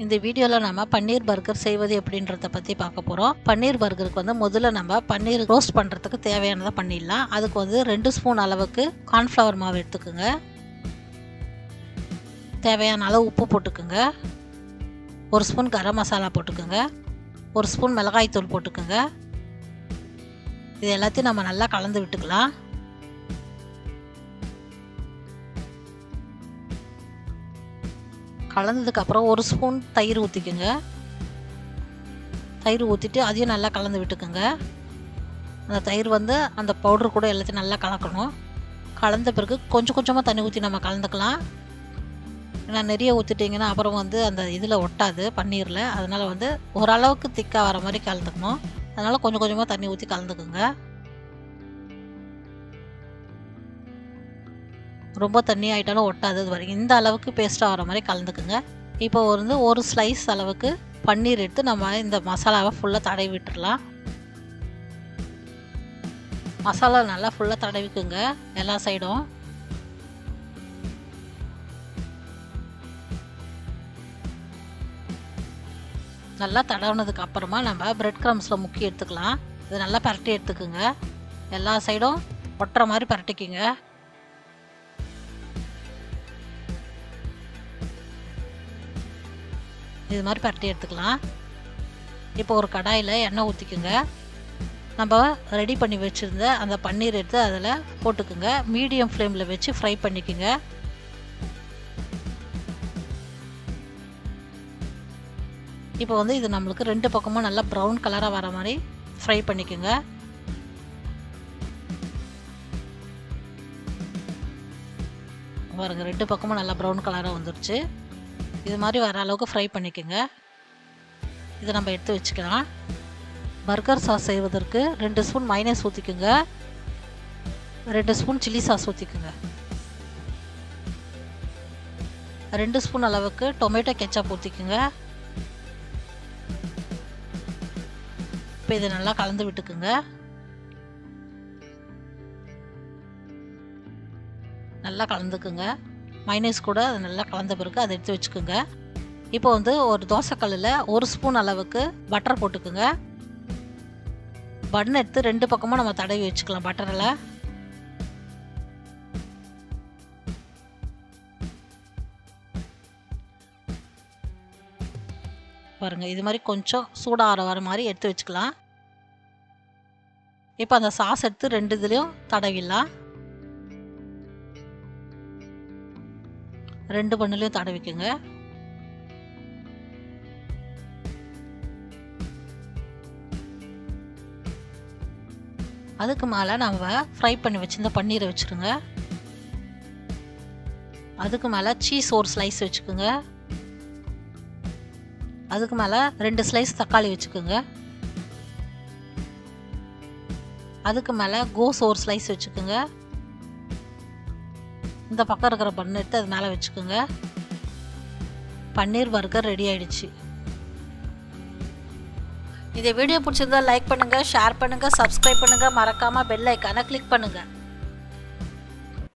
இந்த வீடியோல நம்ம பன்னீர் பர்கர் செய்வது எப்படின்றத பத்தி பார்க்க போறோம். பன்னீர் பர்கருக்கு வந்து முதல்ல நம்ம பன்னீர் ரோஸ்ட் பண்றதுக்கு தேவையானதை பண்ணிடலாம். அதுக்கு வந்து 2 ஸ்பூன் அளவுக்கு கார்ன்ஃப்ளவர் மாவு எடுத்துக்கோங்க. தேவையான அளவு உப்பு போட்டுக்கோங்க. 1 ஸ்பூன் கரம் மசாலா போட்டுக்கோங்க. 1 ஸ்பூன் மிளகாய் தூள் போட்டுக்கோங்க. இது எல்லாத்தையும் நம்ம நல்லா கலந்து விட்டுக்கலாம். கலந்ததுக்கு அப்புறம் 1 ஸ்பூன் தயிர் ஊற்றிக்கோங்க. தயிர் ஊற்றிட்டு அதையும் நல்லா கலந்து விட்டுக்கோங்க. அந்த தயிர் வந்து அந்த பவுடர் கூட எல்லாத்தையும் நல்லா கலக்கணும். கலந்த பிறகு கொஞ்சம் கொஞ்சமாக தண்ணி ஊற்றி நம்ம கலந்துக்கலாம். ஏன்னா நிறைய ஊற்றிட்டிங்கன்னா அப்புறம் வந்து அந்த இதில் ஒட்டாது பன்னீரில். அதனால் வந்து ஓரளவுக்கு திக்காக வர மாதிரி கலந்துக்கணும். அதனால் கொஞ்சம் கொஞ்சமாக தண்ணி ஊற்றி கலந்துக்குங்க. ரொம்ப தண்ணி ஆகிட்டாலும் ஒட்டாது. இது வரைக்கும் இந்த அளவுக்கு பேஸ்ட்டாக வர மாதிரி கலந்துக்குங்க. இப்போ வந்து 1 ஸ்லைஸ் அளவுக்கு பன்னீர் எடுத்து நம்ம இந்த மசாலாவை ஃபுல்லாக தடவி விட்டுடலாம். மசாலா நல்லா ஃபுல்லாக தடவிக்குங்க எல்லா சைடும். நல்லா தடவினதுக்கு அப்புறமா நம்ம பிரெட் க்ரம்ஸில் முக்கி எடுத்துக்கலாம். இது நல்லா பரட்டி எடுத்துக்குங்க. எல்லா சைடும் ஒட்டுற மாதிரி பரட்டிக்குங்க. இது மாதிரி பரட்டி எடுத்துக்கலாம். இப்போ ஒரு கடாயில் எண்ணெய் ஊற்றிக்குங்க. நம்ம ரெடி பண்ணி வச்சுருந்த அந்த பன்னீர் எடுத்து அதில் போட்டுக்குங்க. மீடியம் ஃப்ளேமில் வச்சு ஃப்ரை பண்ணிக்கோங்க. இப்போ வந்து இது நம்மளுக்கு 2 பக்கமும் நல்லா ப்ரௌன் கலராக வர மாதிரி ஃப்ரை பண்ணிக்கோங்க. பாருங்க 2 பக்கமும் நல்லா ப்ரௌன் கலராக வந்துடுச்சு. இது மாதிரி வர அளவுக்கு ஃப்ரை பண்ணிக்கோங்க. இதை நம்ம எடுத்து வச்சுக்கலாம். பர்கர் சாஸ் செய்வதற்கு 2 ஸ்பூன் மைனஸ் ஊற்றிக்குங்க. 2 ஸ்பூன் சில்லி சாஸ் ஊற்றிக்குங்க. 2 ஸ்பூன் அளவுக்கு டொமேட்டோ கெச்சப் ஊற்றிக்குங்க. இப்போ இதை நல்லா கலந்து விட்டுக்குங்க. நல்லா கலந்துக்குங்க. மைனஸ் கூட அது நல்லா கலந்த பிறகு அதை எடுத்து வச்சுக்கோங்க. இப்போ வந்து ஒரு தோசைக்கல்லில் 1 ஸ்பூன் அளவுக்கு பட்டர் போட்டுக்குங்க. பன் எடுத்து 2 பக்கமும் நம்ம தடவி வச்சுக்கலாம் பட்டரில். பாருங்க இது மாதிரி கொஞ்சம் சூடாக வர மாதிரி எடுத்து வச்சுக்கலாம். இப்போ அந்த சாஸ் எடுத்து 2 இதுலேயும் தடவிடலாம். 2 பண்ணுலையும் தடவிக்குங்க. அதுக்கு மேலே நம்ம ஃப்ரை பண்ணி வச்சிருந்த பன்னீரை வச்சுருங்க. அதுக்கு மேலே சீஸ் 1 ஸ்லைஸ் வச்சுக்கோங்க. அதுக்கு மேலே 2 ஸ்லைஸ் தக்காளி வச்சுக்கோங்க. அதுக்கு மேலே கோஸ் 1 ஸ்லைஸ் வச்சுக்கோங்க. இந்த பக்கம் இருக்கிற பன் எடுத்து அது மேலே வச்சுக்கோங்க. பன்னீர் பர்கர் ரெடி ஆயிடுச்சு. இந்த வீடியோ பிடிச்சிருந்தா லைக் பண்ணுங்கள், ஷேர் பண்ணுங்கள், சப்ஸ்கிரைப் பண்ணுங்கள், மறக்காமல் பெல் ஐக்கானை கிளிக் பண்ணுங்கள்.